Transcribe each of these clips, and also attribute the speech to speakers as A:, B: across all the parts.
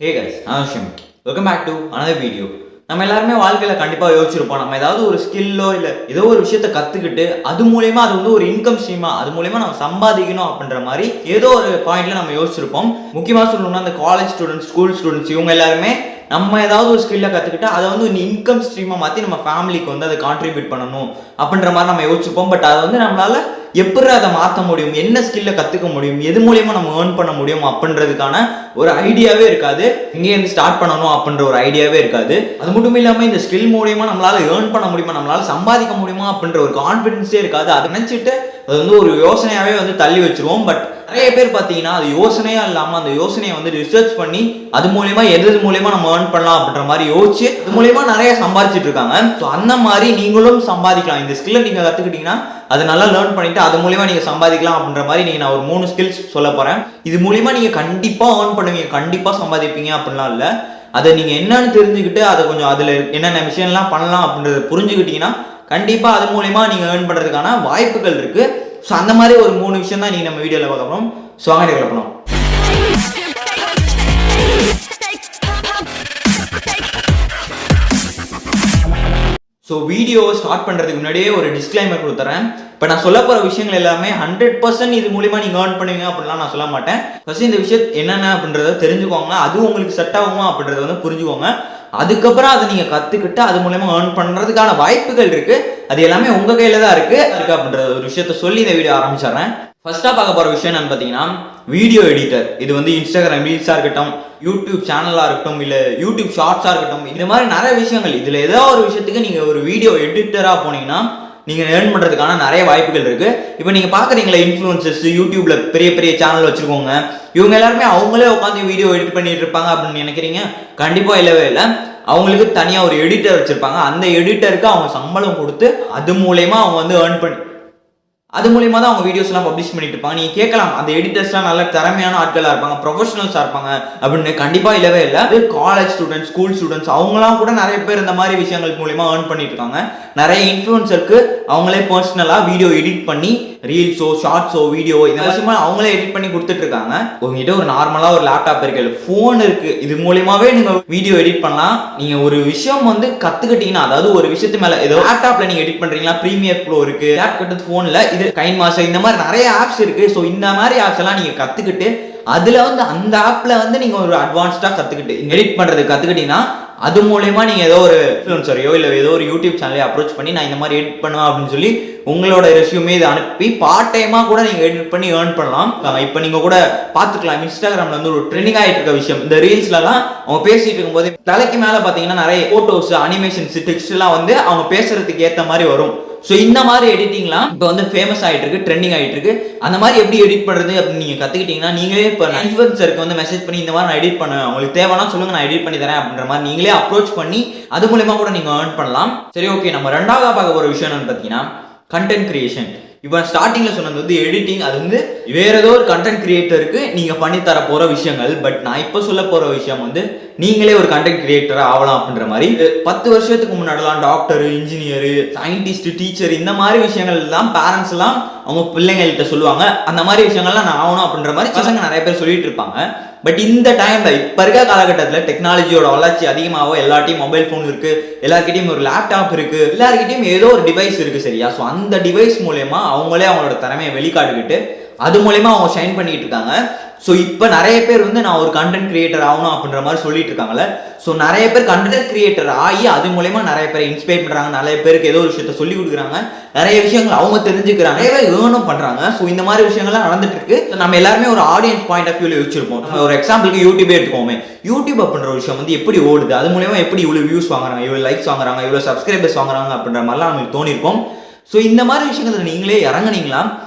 A: Hey guys, I'm Shim. Welcome back to another video. நம்ம எல்லாருமே வாழ்க்கையில கண்டிப்பா யோசிச்சிருப்போம். நம்ம ஏதாவது ஒரு ஸ்கில்லோ இல்ல ஏதோ ஒரு விஷயத்தை கத்துக்கிட்டு அது மூலமா அது வந்து ஒரு இன்கம் ஸ்ட்ரீமா அது மூலமா நம்ம சம்பாதிக்கணும் அப்படின்ற மாதிரி ஏதோ ஒரு பாயிண்ட்ல நம்ம யோசிச்சிருப்போம். முக்கியமா சொல்லணும்னா அந்த காலேஜ் ஸ்டூடெண்ட்ஸ், ஸ்கூல் ஸ்டூடெண்ட்ஸ் இவங்க எல்லாருமே நம்ம ஏதாவது ஒரு ஸ்கில்ல கத்துக்கிட்டு அதை வந்து இன்கம் ஸ்ட்ரீமா மாத்தி நம்ம ஃபேமிலிக்கு வந்து அதை கான்ட்ரிபியூட் பண்ணணும் அப்படின்ற மாதிரி நம்ம யோசிச்சிருப்போம். பட் அதை வந்து நம்மளால எப்படி அதை மாற்ற முடியும், என்ன ஸ்கில்ல கத்துக்க முடியும், எது மூலியமா நம்ம ஏர்ன் பண்ண முடியும் அப்படின்றதுக்கான ஒரு ஐடியாவே இருக்காது. இங்கே இருந்து ஸ்டார்ட் பண்ணணும் அப்படின்ற ஒரு ஐடியாவே இருக்காது. அது மட்டும் இல்லாம இந்த ஸ்கில் மூலியமா நம்மளால ஏர்ன் பண்ண முடியுமா, நம்மளால சம்பாதிக்க முடியுமா அப்படின்ற ஒரு கான்பிடன்ஸே இருக்காது. அதை நினைச்சிட்டு அது வந்து ஒரு யோசனையாவே வந்து தள்ளி வச்சிருவோம். பட் நிறைய பேர் பார்த்தீங்கன்னா அது யோசனையா இல்லாம அந்த யோசனையை வந்து ரிசர்ச் பண்ணி அது மூலியமா எது மூலியமா நம்ம ஏர்ன் பண்ணலாம் அப்படின்ற மாதிரி யோசிச்சு அது மூலியமா நிறைய சம்பாதிச்சிட்டு இருக்காங்க. ஸோ அந்த மாதிரி நீங்களும் சம்பாதிக்கலாம். இந்த ஸ்கில்லை நீங்க கத்துக்கிட்டீங்கன்னா அது நல்லா லேர்ன் பண்ணிட்டு அது மூலியமா நீங்க சம்பாதிக்கலாம் அப்படின்ற மாதிரி நான் ஒரு 3 ஸ்கில்ஸ் சொல்ல போறேன். இது மூலியமா நீங்க கண்டிப்பா ஏர்ன் பண்ணுவீங்க, கண்டிப்பா சம்பாதிப்பீங்க அப்படின்லாம் இல்லை. அதை நீங்க என்னன்னு தெரிஞ்சுக்கிட்டு அதை கொஞ்சம் அதுல என்னென்ன விஷயம்லாம் பண்ணலாம் அப்படின்றத புரிஞ்சுக்கிட்டீங்கன்னா கண்டிப்பா அது மூலியமா நீங்க ஏர்ன் பண்றதுக்கான வாய்ப்புகள் இருக்கு. ஸோ அந்த மாதிரி ஒரு 3 விஷயம் தான் நீங்க நம்ம வீடியோல பார்க்க போறோம். ஸோ வாங்க கிளப்பணும். ஸோ வீடியோ ஸ்டார்ட் பண்ணுறதுக்கு முன்னாடியே ஒரு டிஸ்க்ளைமர் கொடுத்துறேன். இப்போ நான் சொல்ல போகிற விஷயங்கள் எல்லாமே 100% இது மூலிமா நீங்கள் ஏர்ன் பண்ணுவீங்க அப்படின்லாம் நான் சொல்ல மாட்டேன். ஃபர்ஸ்ட் இந்த விஷயம் என்னென்ன அப்படின்றத தெரிஞ்சுக்கோங்க, அது உங்களுக்கு செட் ஆகுமா அப்படின்றத வந்து புரிஞ்சுக்கோங்க. அதுக்கப்புறம் அதை நீங்கள் கற்றுக்கிட்டு அது மூலமா ஏர்ன் பண்ணுறதுக்கான வாய்ப்புகள் இருக்குது. அது எல்லாமே உங்கள் கையில் தான் இருக்குது அப்படின்ற ஒரு விஷயத்த சொல்லி இந்த வீடியோ ஆரம்பிச்சிடுறேன். ஃபர்ஸ்ட்டாக பார்க்க போகிற விஷயம் என்னன்னு பார்த்தீங்கன்னா வீடியோ எடிட்டர். இது வந்து இன்ஸ்டாகிராம் ரீல்ஸாக இருக்கட்டும், யூடியூப் சேனலாக இருக்கட்டும், இல்லை யூடியூப் ஷார்ட்ஸாக இருக்கட்டும், இந்த மாதிரி நிறைய விஷயங்கள். இதில் ஏதோ ஒரு விஷயத்துக்கு நீங்கள் ஒரு வீடியோ எடிட்டராக போனீங்கன்னா நீங்கள் ஏர்ன் பண்ணுறதுக்கான நிறைய வாய்ப்புகள் இருக்குது. இப்போ நீங்கள் பார்க்குறீங்களா இன்ஃப்ளூயன்சர்ஸ், யூடியூப்ல பெரிய பெரிய சேனல் வச்சுருக்கோங்க, இவங்க எல்லாருமே அவங்களே உட்காந்து வீடியோ எடிட் பண்ணிட்டு இருப்பாங்க அப்படின்னு நினைக்கிறீங்க? கண்டிப்பாக இல்லவே இல்லை. அவங்களுக்கு தனியாக ஒரு எடிட்டர் வச்சுருப்பாங்க. அந்த எடிட்டருக்கு அவங்க சம்பளம் கொடுத்து அது மூலயமா அவங்க வந்து ஏர்ன் பண்ணி அது மூலியமா தான் அவங்க வீடியோஸ்லாம் பப்ளிஷ் பண்ணிட்டு இருப்பாங்க. நீங்க கேட்கலாம் அந்த எடிட்டர்ஸ்லாம் நல்ல திறமையான ஆட்களா இருப்பாங்க, ப்ரொஃபஷனல்ஸா இருப்பாங்க அப்படின்னு. கண்டிப்பா இல்லவே இல்லை. அது காலேஜ் ஸ்டூடெண்ட்ஸ், ஸ்கூல் ஸ்டூடெண்ட்ஸ் அவங்களாம் கூட நிறைய பேர் இந்த மாதிரி விஷயங்கள் மூலியமா ஏர்ன் பண்ணிட்டு இருக்காங்க. நிறைய இன்ஃப்ளூயன்சருக்கு அவங்களே பர்சனலா வீடியோ எடிட் பண்ணி ரீல்ஸோ ஷார்ட்ஸோ வீடியோ இந்த விஷயமா அவங்களே எடிட் பண்ணி கொடுத்துட்டு இருக்காங்க. உங்ககிட்ட ஒரு நார்மலா ஒரு லேப்டாப் இருக்கு, ஃபோன் இருக்கு, இது மூலியமாவே நீங்க வீடியோ எடிட் பண்ணலாம். நீங்க ஒரு விஷயம் வந்து கத்துக்கிட்டீங்கன்னா, அதாவது ஒரு விஷயத்து மேல ஏதோ லேப்டாப்ல நீங்க எடிட் பண்றீங்களா, ப்ரீமியர் ப்ரோ இருக்கு, லேப்டாப் போன்ல இது கைன் மாஸ்டர், இந்த மாதிரி நிறைய ஆப்ஸ் இருக்கு. ஸோ இந்த மாதிரி ஆப்ஸ் எல்லாம் நீங்க கத்துக்கிட்டு அதுல வந்து அந்த ஆப்ல வந்து நீங்க ஒரு அட்வான்ஸ்டா கத்துக்கிட்டு எடிட் பண்றது கத்துக்கிட்டீங்கன்னா அது மூலயமா நீங்க ஏதோ ஒரு இன்ஃப்ளூயன்சரையோ இல்லை ஏதோ ஒரு யூடியூப் சேனலையோ அப்ரோச் பண்ணி நான் இந்த மாதிரி எடிட் பண்ணுவேன் அப்படின்னு சொல்லி உங்களோட ரெஸ்யூமே இதை அனுப்பி பார்ட் டைமா கூட நீங்க எடிட் பண்ணி ஏர்ன் பண்ணலாம். இப்போ நீங்க கூட பார்த்துக்கலாம், இன்ஸ்டாகிராம்ல வந்து ஒரு ட்ரெண்டிங் ஆகிட்டு இருக்க விஷயம், இந்த ரீல்ஸ்லாம் அவங்க பேசிட்டு இருக்கும்போது தலைக்கு மேல பாத்தீங்கன்னா நிறைய போட்டோஸ், அனிமேஷன்ஸ், டெக்ஸ்ட் எல்லாம் வந்து அவங்க பேசுறதுக்கு ஏற்ற மாதிரி வரும். ஸோ இந்த மாதிரி எடிட்டிங்லாம் இப்போ வந்து ஃபேமஸ் ஆகிட்டு இருக்கு, ட்ரெண்டிங் ஆகிட்டு இருக்கு. அந்த மாதிரி எப்படி எடிட் பண்ணுறது அப்படின்னு நீங்கள் கற்றுக்கிட்டீங்கன்னா நீங்களே இப்போ இன்ஃப்ளூயன்சருக்கு வந்து மெசேஜ் பண்ணி இந்த மாதிரி நான் எடிட் பண்ணுவேன், உங்களுக்கு தேவைன்னா சொல்லுங்க நான் எடிட் பண்ணி தரேன் அப்படின்ற மாதிரி நீங்களே அப்ரோச் பண்ணி அது மூலமா கூட நீங்கள் ஏர்ன் பண்ணலாம். சரி, ஓகே. நம்ம ரெண்டாவதாக பார்க்க போகிற விஷயம் என்னன்னு பார்த்தீங்கன்னா கண்டென்ட் கிரியேஷன். இப்போ ஸ்டார்டிங்ல சொன்னது வந்து எடிட்டிங், அது வந்து வேற ஏதோ ஒரு கண்டென்ட் கிரியேட்டருக்கு நீங்க பண்ணி தர போற விஷயங்கள். பட் நான் இப்போ சொல்ல போற விஷயம் வந்து நீங்களே ஒரு கண்டென்ட் கிரியேட்டரா ஆகலாம் அப்படின்ற மாதிரி. 10 வருஷத்துக்கு முன்னாடிலாம் டாக்டர், இன்ஜினியர், சயின்டிஸ்ட், டீச்சர் இந்த மாதிரி விஷயங்கள் எல்லாம் பேரண்ட்ஸ் எல்லாம் அவங்க பிள்ளைங்கள்கிட்ட சொல்லுவாங்க. அந்த மாதிரி விஷயங்கள்லாம் நான் ஆகணும் அப்படின்ற மாதிரி பசங்க நிறைய பேர் சொல்லிட்டு இருப்பாங்க. பட் இந்த டைம்ல இப்ப இருக்க காலகட்டத்தில் டெக்னாலஜியோட வளர்ச்சி அதிகமாகவும் எல்லார்ட்டையும் மொபைல் ஃபோன் இருக்கு, எல்லார்கிட்டையும் ஒரு லேப்டாப் இருக்கு, எல்லார்கிட்டையும் ஏதோ ஒரு டிவைஸ் இருக்கு, சரியா? ஸோ அந்த டிவைஸ் மூலயமா அவங்களே அவங்களோட திறமையை வெளிக்காட்டுக்கிட்டு அது மூலயமா அவங்க ஷைன் பண்ணிட்டு இருக்காங்க. ஸோ இப்போ நிறைய பேர் வந்து நான் ஒரு கண்டென்ட் கிரியேட்டர் ஆகணும் அப்படின்ற மாதிரி சொல்லிட்டு இருக்காங்கல்ல. ஸோ நிறைய பேர் கண்டென்ட் கிரியேட்டர் ஆகி அது மூலயமா நிறைய பேர் இன்ஸ்பயர் பண்றாங்க, நிறைய பேருக்கு ஏதோ ஒரு விஷயத்த சொல்லி கொடுக்குறாங்க, நிறைய விஷயங்கள் அவங்க தெரிஞ்சுக்கிறாங்க, நிறைய பேர் ஏர்னும் பண்றாங்க. ஸோ இந்த மாதிரி விஷயங்கள்லாம் நடந்துட்டு இருக்கு. நம்ம எல்லாருமே ஒரு ஆடியன்ஸ் பாயிண்ட் ஆஃப் வியூல வச்சிருப்போம். நம்ம ஒரு எக்ஸாம்பிளுக்கு யூடியூபே எடுத்துக்கோமே. யூடியூப் அப்படின்ற ஒரு விஷயம் வந்து எப்படி ஓடுது, அது மூலமா எப்படி இவ்வளோ வியூஸ் வாங்குறாங்க, இவ்வளோ லைக்ஸ் வாங்குறாங்க, இவ்வளோ சப்ஸ்கிரைபர்ஸ் வாங்குறாங்க அப்படின்ற மாதிரிலாம் நமக்கு தோணிருக்கும். ஸோ இந்த மாதிரி விஷயங்களை நீங்களே இறங்குனீங்களா,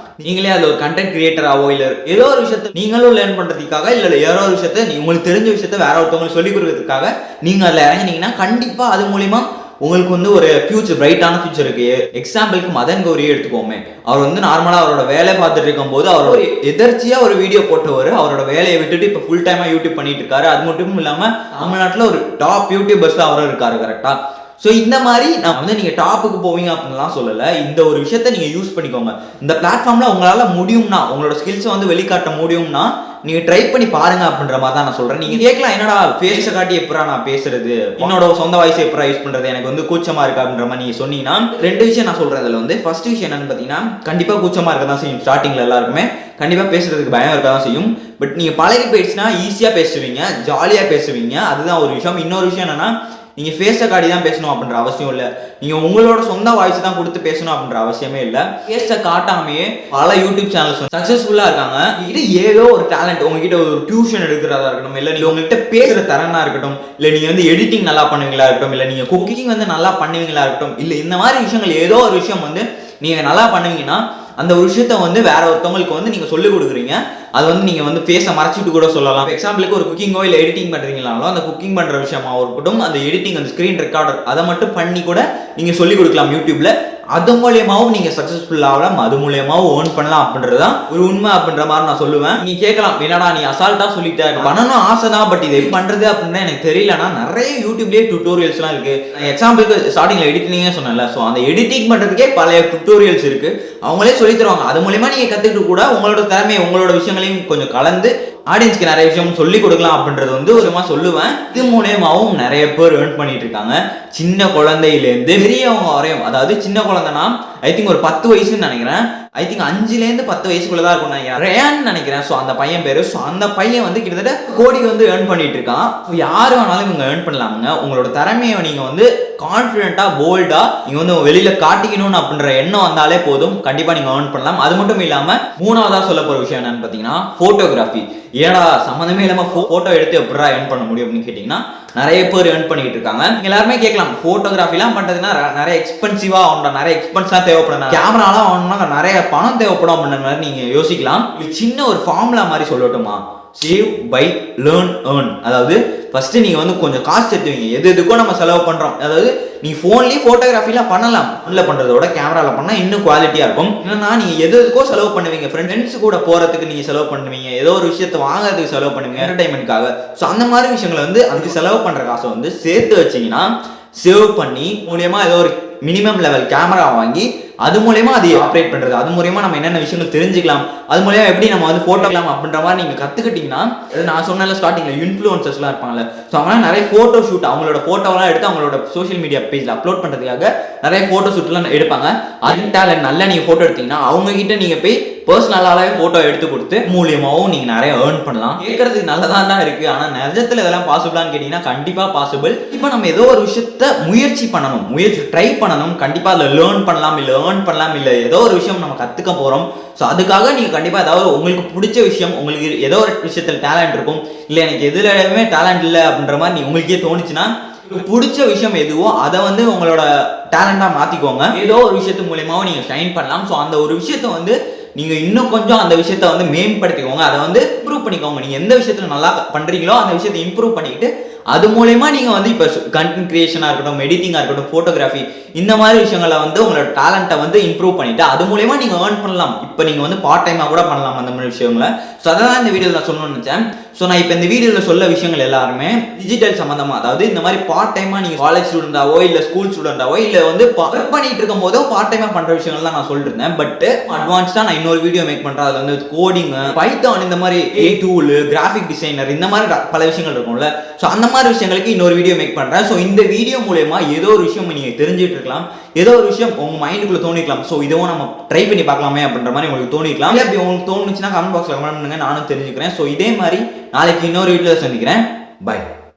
A: நீங்களே அது ஒரு கண்டென்ட் கிரியேட்டராவோ இல்லை ஏதோ ஒரு விஷயத்த நீங்களும் லேர்ன் பண்றதுக்காக இல்லை ஏதோ ஒரு விஷயத்த உங்களுக்கு தெரிஞ்ச விஷயத்த வேற ஒருத்தவங்களுக்கு சொல்லிக் கொடுக்கறதுக்காக நீங்க அதில் இறங்கினீங்கன்னா கண்டிப்பா அது மூலியமா உங்களுக்கு வந்து ஒரு ஃபியூச்சர், பிரைட்டான ஃபியூச்சர் இருக்கு. எக்ஸாம்பிளுக்கு மதன் கௌரியே எடுத்துக்கோமே. அவர் வந்து நார்மலா அவரோட வேலை பார்த்துட்டு இருக்கும் போது அவர் ஒரு எதர்ச்சியா ஒரு வீடியோ போட்டவர் அவரோட வேலையை விட்டுட்டு இப்போ ஃபுல் டைமா யூடியூப் பண்ணிட்டு இருக்காரு. அது மட்டும் இல்லாம தமிழ்நாட்டில் ஒரு டாப் யூடியூபர்ஸ்ல அவரும் இருக்காரு, கரெக்டா? ஸோ இந்த மாதிரி நான் வந்து நீங்கள் டாப்புக்கு போவீங்க அப்படின்லாம் சொல்லலை. இந்த ஒரு விஷயத்த நீங்கள் யூஸ் பண்ணிக்கோங்க. இந்த பிளாட்ஃபார்மில் உங்களால் முடியும்னா, உங்களோட ஸ்கில்ஸை வந்து வெளிக்காட்ட முடியும்னா நீங்கள் ட்ரை பண்ணி பாருங்க அப்படின்ற மாதிரி தான் நான் சொல்கிறேன். நீங்கள் கேட்கலாம், என்னடா ஃபேஸை காட்டி எப்படா நான் பேசுறது, என்னோட சொந்த வாய்ஸை எப்படா யூஸ் பண்ணுறது, எனக்கு வந்து கூச்சமாக இருக்கு அப்படின்ற மாதிரி நீங்கள் சொன்னீங்கன்னா, 2 விஷயம் நான் சொல்கிறேன். அதில் வந்து ஃபர்ஸ்ட் விஷயம் என்னன்னு பார்த்தீங்கன்னா, கண்டிப்பாக கூச்சமாக இருக்க தான் செய்யும். ஸ்டார்டிங்கில் எல்லாருக்குமே கண்டிப்பாக பேசுறதுக்கு பயம் இருக்க தான் செய்யும். பட் நீங்கள் பழகி போயிடுச்சுன்னா ஈஸியாக பேசுவீங்க, ஜாலியாக பேசுவீங்க. அதுதான் ஒரு விஷயம். இன்னொரு விஷயம் என்னன்னா, நீங்கள் ஃபேஸை காட்டி தான் பேசணும் அப்படின்ற அவசியம் இல்லை. நீங்கள் உங்களோட சொந்த வாய்ஸ் தான் கொடுத்து பேசணும் அப்படின்ற அவசியமே இல்லை. ஃபேஸை காட்டாமையே பல யூடியூப் சேனல்ஸ் சக்ஸஸ்ஃபுல்லாக இருக்காங்க. இது ஏதோ ஒரு டேலண்ட், உங்ககிட்ட ஒரு டியூஷன் எடுக்கிறதா இருக்கட்டும், இல்லை நீங்கள் உங்ககிட்ட பேசுகிற திறனா இருக்கட்டும், இல்லை நீங்கள் வந்து எடிட்டிங் நல்லா பண்ணுவீங்களா இருக்கட்டும், இல்லை நீங்கள் குக்கிங் வந்து நல்லா பண்ணுவீங்களா இருக்கட்டும், இல்லை இந்த மாதிரி விஷயங்கள் ஏதோ ஒரு விஷயம் வந்து நீங்கள் நல்லா பண்ணுவீங்கன்னா அந்த ஒரு விஷயத்த வந்து வேற ஒருத்தவங்களுக்கு வந்து நீங்கள் சொல்லிக் கொடுக்குறீங்க. அது வந்து நீங்கள் வந்து ஃபேஸை மறைச்சிட்டு கூட சொல்லலாம். எக்ஸாம்பிளுக்கு ஒரு குக்கிங்கோ இல்லை எடிட்டிங் பண்ணுறீங்களாலும் அந்த குக்கிங் பண்ணுற விஷயமா இருக்கட்டும், அந்த எடிட்டிங், அந்த ஸ்க்ரீன் ரெக்கார்டர் அதை மட்டும் பண்ணி கூட நீங்கள் சொல்லிக் கொடுக்கலாம் யூடியூப்ல. அது மூலியமாவும் நீங்கள் சக்ஸஸ்ஃபுல் ஆகலாம், அது மூலியமாவும் ஏர்ன் பண்ணலாம் அப்படின்றதான் ஒரு உண்மை அப்படின்ற மாதிரி நான் சொல்லுவேன். நீ கேட்கலாம், என்னடா நீ அசால்ட்டா சொல்லிட்ட, பண்ணணும் ஆசை தான், பட் இதை பண்ணுறது அப்படின்னா எனக்கு தெரியலன்னா நிறைய யூடியூப்லேயே டுட்டோரியல்ஸ்லாம் இருக்கு. எக்ஸாம்பிளுக்கு ஸ்டார்டிங்ல எடிட்டிங்கே சொன்னேன்ல, ஸோ அந்த எடிட்டிங் பண்ணுறதுக்கே பழைய டுட்டோரியல்ஸ் இருக்கு, அவங்களே சொல்லி தருவாங்க. அது மூலியமா நீங்க கத்துக்கிட்டு கூட உங்களோட திறமையை, உங்களோட விஷயங்களையும் கொஞ்சம் கலந்து ஆடியன்ஸ்க்கு நிறைய விஷயம் சொல்லி கொடுக்கலாம் அப்படின்றது வந்து ஒரு சொல்லுவேன். இது மூலியமாவும் நிறைய பேர் ஏர்ன் பண்ணிட்டு இருக்காங்க. சின்ன குழந்தையிலேருந்து பெரியவங்க வரையும். அதாவது சின்ன குழந்தைனா ஐ திங்க் ஒரு 10 வயசுன்னு நினைக்கிறேன். ஐ திங்க் 5லேருந்து 10 வயசுக்குள்ளதான் இருக்கும் நினைக்கிறேன். ரேயான்னு நினைக்கிறேன். ஸோ அந்த பையன் பேரு. ஸோ அந்த பையன் வந்து கிட்டத்தட்ட கோடி வந்து ஏர்ன் பண்ணிட்டு இருக்கான். யாரு வேணாலும் இவங்க ஏர்ன் பண்ணலாமுங்க. உங்களோட திறமையை நீங்க வந்து கான்ஃபிடென்ட்டா, போல்டா நீங்க வந்து வெளியில காட்டிக்கணும்னு அப்படின்ற எண்ணம் வந்தாலே போதும், கண்டிப்பா நீங்க ஏர்ன் பண்ணலாம். அது மட்டும் இல்லாம 3வதா சொல்ல போற விஷயம் என்னன்னு பாத்தீங்கன்னா, போட்டோகிராஃபி. ஏடா சம்மந்தமே இல்லாம போட்டோ எடுத்து எப்படா ஏர்ன் பண்ண முடியும் அப்படின்னு கேட்டீங்கன்னா, நிறைய பேர் ஏர்ன் பண்ணிட்டு இருக்காங்க. எல்லாருமே கேட்கலாம், போட்டோகிராஃபிலாம் பண்றதுன்னா நிறைய எக்ஸ்பென்சிவா ஆகணும், நிறைய எக்ஸ்பென்ஸா தேவைப்படும், கேமராலாம் வாங்கணும்னா நிறைய பணம் தேவைப்படும் அப்படின்ற மாதிரி நீங்க யோசிக்கலாம். சின்ன ஒரு ஃபார்முலா மாதிரி சொல்லட்டுமா? Save, buy, learn, earn. அதாவது ஃபர்ஸ்ட் நீங்க வந்து கொஞ்சம் காசு சேர்த்துவீங்க. எது எதுக்கோ நம்ம செலவு பண்றோம். அதாவது நீங்க போன்லயே போட்டோகிராஃபிலாம் பண்ணலாம். உள்ள பண்றதோட கேமரால பண்ணா இன்னும் குவாலிட்டியா இருக்கும். என்னன்னா நீங்க எது எதுக்கோ செலவு பண்ணுவீங்க. ஃப்ரெண்ட்ஸ் கூட போறதுக்கு நீங்க செலவு பண்ணுவீங்க, ஏதோ ஒரு விஷயத்தை வாங்குறதுக்கு செலவு பண்ணுவீங்க, என்டர்டைன்மெண்ட்காக. ஸோ அந்த மாதிரி விஷயங்களை வந்து அதுக்கு செலவு பண்ற காசை வந்து சேர்த்து வச்சீங்கன்னா, சேவ் பண்ணி மூலியமா ஏதோ ஒரு மினிமம் லெவல் கேமரா வாங்கி அது மூலயமா அதை ஆப்ரேட் பண்றது, அது மூலயமா நம்ம என்னென்ன விஷயங்கள் தெரிஞ்சுக்கலாம், அது மூலயமா எப்படி நம்ம வந்து போட்டோக்கலாம் அப்படின்ற மாதிரி நீங்க கத்துக்கிட்டீங்கன்னா, நான் சொன்ன ஸ்டார்டிங்ல இன்ஃப்ளூயன்சர்ஸ்லாம் இருப்பாங்கல்ல, ஸோ அவங்களாம் நிறைய போட்டோ ஷூட், அவங்களோட போட்டோலாம் எடுத்து அவங்களோட சோஷியல் மீடியா பேஜ்ல அப்லோட் பண்றதுக்காக நிறைய போட்டோ ஷூட்லாம் எடுப்பாங்க. அது டேலண்ட் நல்லா நீங்க போட்டோ எடுத்தீங்கன்னா அவங்க கிட்ட நீங்க போய் பர்சனலாவே போட்டோ எடுத்து கொடுத்து மூலியமாவும் நீங்க நிறைய ஏர்ன் பண்ணலாம். கேட்கறதுக்கு நல்லதான் இருக்கு, ஆனா நிஜத்துல இதெல்லாம் பாசிபிளான்னு கேட்டீங்கன்னா கண்டிப்பா பாசிபிள். இப்போ நம்ம ஏதோ ஒரு விஷயத்த முயற்சி பண்ணணும், ட்ரை பண்ணணும், கண்டிப்பா அதை லேர்ன் பண்ணலாம், இல்ல ஏர்ன் பண்ணலாம், இல்ல ஏதோ ஒரு விஷயம் நம்ம கத்துக்க போறோம். ஸோ அதுக்காக நீங்க கண்டிப்பா ஏதாவது உங்களுக்கு பிடிச்ச விஷயம், உங்களுக்கு ஏதோ ஒரு விஷயத்துல டேலண்ட் இருக்கும், இல்ல எனக்கு எதுலயுமே டேலண்ட் இல்லை அப்படின்ற மாதிரி நீ உங்களுக்கே தோணுச்சுன்னா, பிடிச்ச விஷயம் எதுவோ அதை வந்து உங்களோட டேலண்டா மாத்திக்கோங்க. ஏதோ ஒரு விஷயத்து மூலியமாவும் நீங்க ஷைன் பண்ணலாம். ஸோ அந்த ஒரு விஷயத்த வந்து நீங்க இன்னும் கொஞ்சம் அந்த விஷயத்த வந்து மேம்படுத்திக்கோங்க, அதை வந்து இம்ப்ரூவ் பண்ணிக்கோங்க. நீங்க எந்த விஷயத்துல நல்லா பண்றீங்களோ அந்த விஷயத்தை இம்ப்ரூவ் பண்ணிட்டு அது மூலமா நீங்க வந்து இப்போ கண்டென்ட் கிரியேஷனா இருக்கட்டும், எடிட்டிங்கா இருக்கட்டும், போட்டோகிராஃபி, இந்த மாதிரி விஷயங்களை வந்து உங்களோட டேலண்ட்டை வந்து இம்ப்ரூவ் பண்ணிட்டு அது மூலமா நீங்க ஏர்ன் பண்ணலாம். இப்போ நீங்க வந்து பார்ட் டைமா கூட பண்ணலாம் அந்த மாதிரி விஷயங்களை. ஸோ அதான் இந்த வீடியோவில் நான் சொல்லணும்னு நினைச்சேன். ஸோ நான் இப்போ இந்த வீடியோவில் சொல்ல விஷயங்கள் எல்லாருமே டிஜிட்டல் சம்பந்தமா, அதாவது இந்த மாதிரி பார்ட் டைமா நீங்க காலேஜ் ஸ்டூடெண்டாவோ இல்லை ஸ்கூல் ஸ்டூடெண்டாவோ இல்லை வந்து ஒர்க் பண்ணிட்டு இருக்கும் போதோ பார்ட் டைமா பண்ற விஷயங்கள் தான் நான் சொல்லிருந்தேன். பட் அட்வான்ஸ்டா நான் இன்னொரு வீடியோ மேக் பண்றேன். அதுல வந்து கோடிங், பைத்தான், இந்த மாதிரி டூல், கிராஃபிக் டிசைனர், இந்த மாதிரி பல விஷயங்கள் இருக்கும்ல. ஸோ அந்த மாதிரி விஷயங்களுக்கு இன்னொரு வீடியோ மேக் பண்றேன். ஸோ இந்த வீடியோ மூலமா ஏதோ ஒரு விஷயம் நீங்க தெரிஞ்சுட்டு இருக்கலாம், ஏதோ ஒரு விஷயம் உங்க மைண்டுக்குள்ள தோணிக்கலாம். ஸோ இதுவும் நம்ம ட்ரை பண்ணி பார்க்கலாமே அப்படின்ற மாதிரி உங்களுக்கு தோணிக்கலாம். அப்படி உங்களுக்கு தோணுச்சுன்னா கமெண்ட் பாக்ஸ்ல கமெண்ட் பண்ணுங்க, நானும் தெரிஞ்சுக்கிறேன். ஸோ இதே மாதிரி நாளைக்கு இன்னொரு வீடியோல சந்திக்கிறேன். பை.